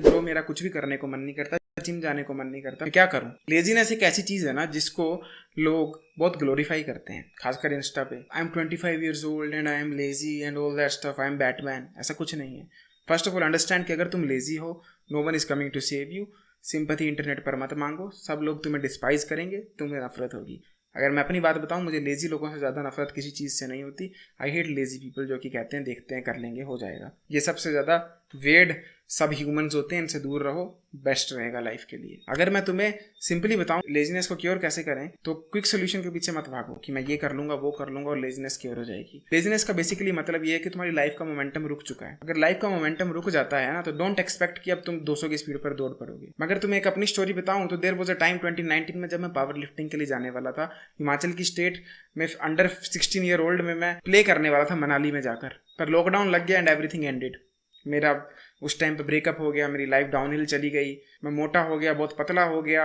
Bro मेरा कुछ भी करने को मन नहीं करता, जिम जाने को मन नहीं करता, मैं क्या करूं? लेजीनेस एक ऐसी चीज है ना जिसको लोग बहुत ग्लोरीफाई करते हैं, खासकर इंस्टा पे। I am 25 years old and I am lazy and all that stuff, I am Batman. ऐसा कुछ नहीं है। फर्स्ट ऑफ ऑल अंडरस्टैंड कि अगर तुम लेजी हो, no one is coming to save you. Sympathy internet पर मत मांगो, सब लोग तुम्हें डिस्पाइज करेंगे, तुम्हें नफरत होगी। अगर मैं अपनी बात बताऊं, मुझे लेजी लोगों से ज़्यादा नफरत किसी चीज़ से नहीं होती। आई हेट लेजी पीपल जो कि कहते हैं देखते हैं कर लेंगे हो जाएगा। ये सबसे ज़्यादा वेड सब ह्यूमंस होते हैं, इनसे दूर रहो, बेस्ट रहेगा लाइफ के लिए। अगर मैं तुम्हें सिंपली बताऊं लेजीनेस को क्योर कैसे करें, तो क्विक सोल्यूशन के पीछे मत भागो कि मैं ये कर लूंगा वो कर लूंगा और लेजीनेस क्योर हो जाएगी। लेजीनेस का बेसिकली मतलब ये है कि तुम्हारी लाइफ का मोमेंटम रुक चुका है। अगर लाइफ का मोमेंटम रुक जाता है ना, तो डोंट एक्सपेक्ट कि अब तुम 200 की स्पीड पर दौड़ पड़ोगे। मगर तुम्हें एक अपनी स्टोरी बताऊं तो देयर वाज अ टाइम 2019 में जब मैं पावर लिफ्टिंग के लिए जाने वाला था हिमाचल की स्टेट में। अंडर 16 ईयर ओल्ड में मैं प्ले करने वाला था मनाली में जाकर, पर लॉकडाउन लग गया एंड एवरीथिंग एंडेड। मेरा उस टाइम पे ब्रेकअप हो गया, मेरी लाइफ डाउनहिल चली गई, मैं मोटा हो गया, बहुत पतला हो गया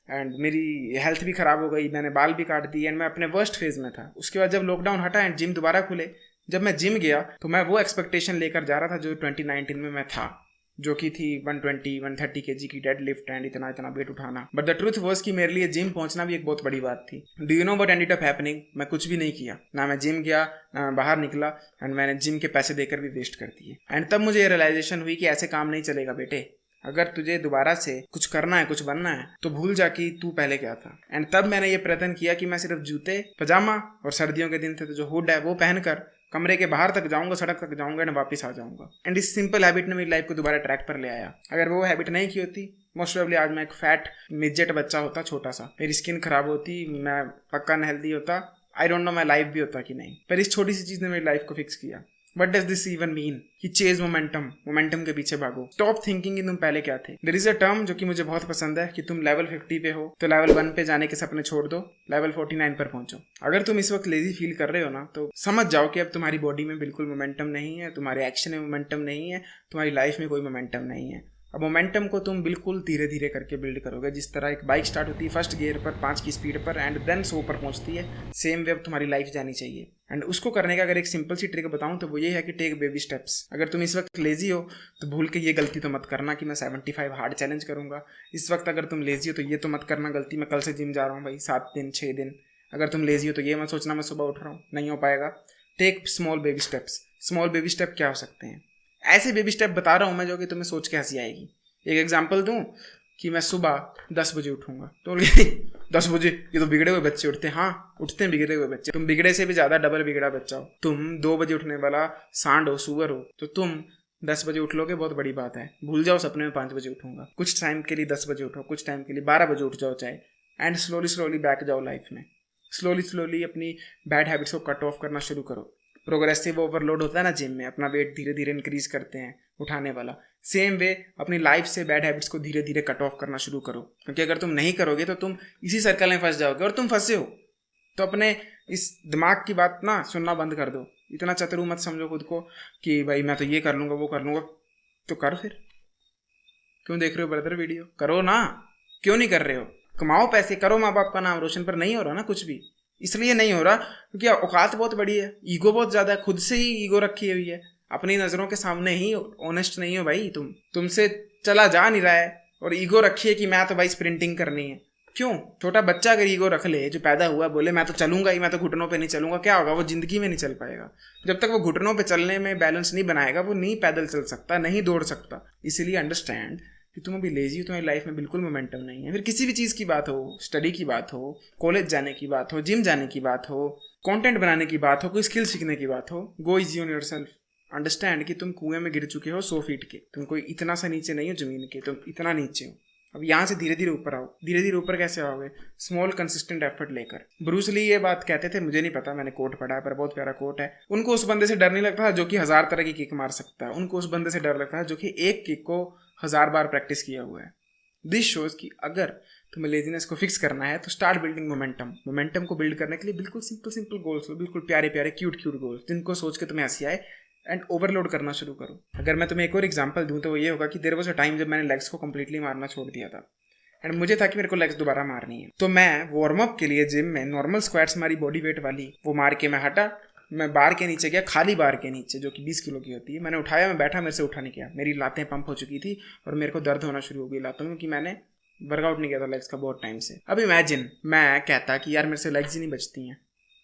एंड मेरी हेल्थ भी ख़राब हो गई, मैंने बाल भी काट दिए एंड मैं अपने वर्स्ट फेज़ में था। उसके बाद जब लॉकडाउन हटा एंड जिम दोबारा खुले, जब मैं जिम गया तो मैं वो एक्सपेक्टेशन लेकर जा रहा था जो 2019 में मैं था, जो कि थी 120-130 kg की डेड लिफ्ट एंड इतना इतना वेट उठाना। बट द ट्रूथ वाज कि मेरे लिए जिम पहुंचना भी एक बहुत बड़ी बात थी। Do you know what ended up happening? मैं कुछ भी नहीं किया, ना मैं जिम गया ना मैं बाहर निकला एंड मैंने जिम के पैसे देकर भी वेस्ट कर दिए। एंड तब मुझे ये रियलाइजेशन हुई कि ऐसे काम नहीं चलेगा बेटे। अगर तुझे दोबारा से कुछ करना है, कुछ बनना है, तो भूल जा कि तू पहले क्या था। एंड तब मैंने ये प्रयत्न किया कि मैं सिर्फ जूते, पजामा और सर्दियों के दिन थे तो जो हुड है वो पहनकर कमरे के बाहर तक जाऊंगा, सड़क तक जाऊंगा एंड वापस आ जाऊंगा। एंड इस सिंपल हैबिट ने मेरी लाइफ को दोबारा ट्रैक पर ले आया। अगर वो हैबिट नहीं की होती, मोस्ट प्रोबेबली आज मैं एक फैट मिडजेट बच्चा होता, छोटा सा, मेरी स्किन खराब होती, मैं पक्का अनहेल्दी होता, आई डोंट नो मैं लाइफ भी होता कि नहीं। पर इस छोटी सी चीज ने मेरी लाइफ को फिक्स किया। What does this even mean? कि चेज मोमेंटम के पीछे भागो। स्टॉप थिंकिंग कि तुम पहले क्या थे। देयर इज अ टर्म जो कि मुझे बहुत पसंद है कि तुम लेवल 50 पे हो तो लेवल 1 पे जाने के सपने छोड़ दो, लेवल 49 पर पहुंचो। अगर तुम इस वक्त लेजी फील कर रहे हो ना, तो समझ जाओ कि अब तुम्हारी बॉडी में बिल्कुल मोमेंटम नहीं है, तुम्हारे एक्शन में मोमेंटम नहीं है, तुम्हारी लाइफ में कोई मोमेंटम नहीं है। अब मोमेंटम को तुम बिल्कुल धीरे धीरे करके बिल्ड करोगे। जिस तरह एक बाइक स्टार्ट होती है फर्स्ट गियर पर 5 की स्पीड पर एंड देन 100 पर पहुंचती है, सेम वे अब तुम्हारी लाइफ जानी चाहिए। एंड उसको करने का अगर एक सिंपल सी ट्रिक बताऊं तो वो ये है कि टेक बेबी स्टेप्स। अगर तुम इस वक्त लेजी हो तो भूल के ये गलती तो मत करना कि मैं 75 हार्ड चैलेंज करूंगा। इस वक्त अगर तुम लेजी हो तो ये तो मत करना गलती, मैं कल से जिम जा रहा हूँ भाई 7 दिन 6 दिन। अगर तुम लेजी हो तो ये मत सोचना मैं सुबह उठ रहा हूँ, नहीं हो पाएगा। Take small baby steps. Small baby step क्या हो सकते हैं? ऐसे बेबी स्टेप बता रहा हूँ मैं जो कि तुम्हें सोच के हंसी आएगी। एक एग्जाम्पल दूं कि मैं सुबह 10 बजे उठूंगा तो 10 बजे ये तो बिगड़े हुए बच्चे उठते हैं। हाँ, उठते हैं बिगड़े हुए बच्चे। तुम बिगड़े से भी ज्यादा डबल बिगड़ा बच्चा हो। तुम 2 बजे उठने वाला सांड हो, सुअर हो, तो तुम 10 बजे उठ लोगे, बहुत बड़ी बात है। भूल जाओ सपने में 5 बजे उठूंगा। कुछ टाइम के लिए 10 बजे उठो, कुछ टाइम के लिए 12 बजे उठ जाओ चाहे, एंड स्लोली बैक जाओ लाइफ में। स्लोली अपनी बैड हैबिट्स को कट ऑफ करना शुरू करो। प्रोग्रेसिव ओवरलोड होता है ना जिम में, अपना वेट धीरे धीरे इंक्रीज करते हैं उठाने वाला। सेम वे अपनी लाइफ से बैड हैबिट्स को धीरे धीरे कट ऑफ करना शुरू करो, क्योंकि अगर तुम नहीं करोगे तो तुम इसी सर्कल में फंस जाओगे। और तुम फंसे हो तो अपने इस दिमाग की बात ना सुनना बंद कर दो। इतना चतुर मत समझो खुद को कि भाई मैं तो ये कर लूंगा वो कर लूंगा। तो कर फिर, क्यों देख रहे हो ब्रदर वीडियो? करो ना, क्यों नहीं कर रहे हो? कमाओ पैसे, करो माँ बाप का नाम रोशन। पर नहीं हो रहा ना कुछ भी, इसलिए नहीं हो रहा क्योंकि औकात बहुत बड़ी है, ईगो बहुत ज्यादा है, खुद से ही ईगो रखी हुई है, अपनी नजरों के सामने ही ऑनेस्ट नहीं हो भाई। तुमसे चला जा नहीं रहा है और ईगो रखी है कि मैं तो भाई स्प्रिंटिंग करनी है। क्यों? छोटा बच्चा अगर ईगो रख ले, जो पैदा हुआ, बोले मैं तो चलूंगा ही, मैं तो घुटनों पे नहीं चलूंगा, क्या होगा? वो जिंदगी में नहीं चल पाएगा। जब तक वो घुटनों पे चलने में बैलेंस नहीं बनाएगा वो नहीं पैदल चल सकता, नहीं दौड़ सकता। इसीलिए अंडरस्टैंड कि तुम अभी लेजी हो, तुम्हारी लाइफ में बिल्कुल मोमेंटम नहीं है। फिर किसी भी चीज़ की बात हो, स्टडी की बात हो, कॉलेज जाने की बात हो, जिम जाने की बात हो, कंटेंट बनाने की बात हो, कोई स्किल सीखने की बात हो, गो इजी ऑन योरसेल्फ। अंडरस्टैंड कि तुम कुएं में गिर चुके हो 100 फीट के, तुम कोई इतना सा नीचे नहीं हो जमीन के, तुम इतना नीचे हो। अब यहाँ से धीरे धीरे ऊपर आओ। धीरे धीरे ऊपर कैसे आओगे? स्मॉल कंसिस्टेंट एफर्ट लेकर। ब्रूस ली ये बात कहते थे, मुझे नहीं पता, मैंने कोट पढ़ा है पर बहुत प्यारा कोट है। उनको उस बंदे से डर नहीं लगता जो कि 1000 तरह की किक मार सकता है, उनको उस बंदे से डर लगता है जो कि एक किक को 1000 बार प्रैक्टिस किया हुआ है। दिस शोज कि अगर तुम्हें लेजीनेस को फिक्स करना है तो स्टार्ट बिल्डिंग मोमेंटम को बिल्ड करने के लिए बिल्कुल सिंपल गोल्स, बिल्कुल प्यारे क्यूट गोल्स, जिनको सोच के तुम्हें हंसी आए एंड ओवरलोड करना शुरू करो। अगर मैं तुम्हें एक और एग्जांपल दूं तो वो ये होगा कि देयर वाज अ टाइम जब मैंने लेग्स को कंप्लीटली मारना छोड़ दिया था एंड मुझे था कि मेरे को लेग्स दोबारा मारनी है। तो मैं वार्म अप के लिए जिम में नॉर्मल स्क्वाट्स, हमारी बॉडी वेट वाली, वो मार के मैं हटा मैं बार के नीचे गया, खाली बार के नीचे जो कि 20 किलो की होती है, मैंने उठाया, मैं बैठा, मेरे से उठा नहीं गया। मेरी लातें पंप हो चुकी थी और मेरे को दर्द होना शुरू हो गई लातों में, क्योंकि मैंने वर्कआउट नहीं किया था लेग्स का बहुत टाइम से। अब इमेजिन मैं कहता कि यार मेरे से लेग्स ही नहीं बचती हैं,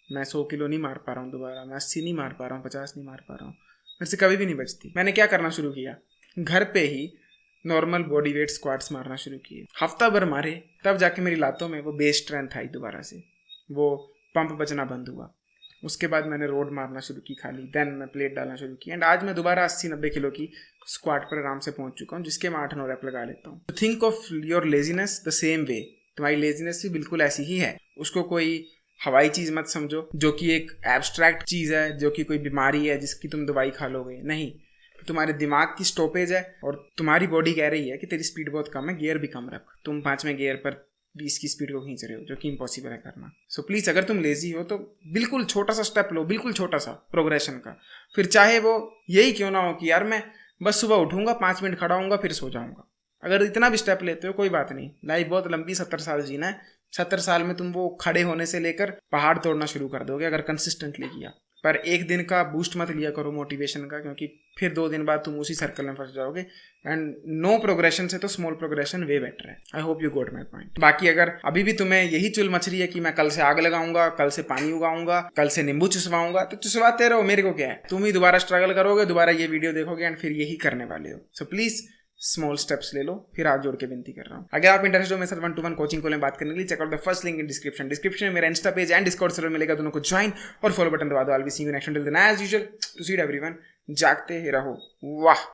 मैं 100 किलो नहीं मार पा रहा हूँ दोबारा, मैं 80 नहीं मार पा रहा हूँ, 50 नहीं मार पा रहा हूँ, मेरे से कभी भी नहीं बचती। मैंने क्या करना शुरू किया, घर पे ही नॉर्मल बॉडी वेट स्क्वाट्स मारना शुरू किए। हफ्ता भर मारे, तब जाके मेरी लातों में वो बेस स्ट्रेंथ आई दोबारा से, वो पंप बचना बंद हुआ। उसके बाद मैंने रोड मारना शुरू की खाली, देन मैं प्लेट डालना शुरू की, एंड आज मैं दोबारा 80-90 किलो की स्क्वाट पर आराम से पहुंच चुका हूँ, जिसके मैं 8-9 रैप लगा लेता हूँ। Think of your laziness the same way. तुम्हारी लेजीनेस भी बिल्कुल ऐसी ही है, उसको कोई हवाई चीज़ मत समझो जो कि एक एब्स्ट्रैक्ट चीज़ है, जो कि कोई बीमारी है जिसकी तुम दवाई खा लोगे। नहीं, तुम्हारे दिमाग की स्टॉपेज है और तुम्हारी बॉडी कह रही है कि तेरी स्पीड बहुत कम है, गियर भी कम रख। तुम 5वें गियर पर 20 की स्पीड को खींच रहे हो, जो कि इम्पॉसिबल है करना। सो प्लीज़, अगर तुम लेजी हो तो बिल्कुल छोटा सा स्टेप लो, बिल्कुल छोटा सा प्रोग्रेशन का। फिर चाहे वो यही क्यों ना हो कि यार मैं बस सुबह उठूंगा, 5 मिनट खड़ा होऊंगा, फिर सो जाऊंगा। अगर इतना भी स्टेप लेते हो कोई बात नहीं, लाइफ बहुत लंबी, 70 साल जीना है। 70 साल में तुम वो खड़े होने से लेकर पहाड़ तोड़ना शुरू कर दोगे अगर कंसिस्टेंटली किया। पर एक दिन का बूस्ट मत लिया करो मोटिवेशन का, क्योंकि फिर 2 दिन बाद तुम उसी सर्कल में फंस जाओगे। एंड नो प्रोग्रेशन से तो स्मॉल प्रोग्रेशन वे बेटर है। I hope you got my point. बाकी अगर अभी भी तुम्हें यही चुल मच रही है कि मैं कल से आग लगाऊंगा, कल से पानी उगाऊंगा, कल से नींबू चुसवाऊंगा, तो चुसवाते रहो, मेरे को क्या है। तुम ही दोबारा स्ट्रगल करोगे, दोबारा ये वीडियो देखोगे एंड फिर यही करने वाले हो। सो प्लीज स्मॉल स्टेप्स ले लो। फिर हाथ जोड़ के विनती कर रहा हूँ, अगर आप इंटरेस्टेड हो मेरे साथ 1-to-1 कोचिंग को बात करने के लिए, check out the first link in description में मेरा insta page and discord server मिलेगा, दोनों को ज्वाइन और फॉलो बटन दबा दो। I will see you next till then as usual, to see everyone, जागते रहो। वाह।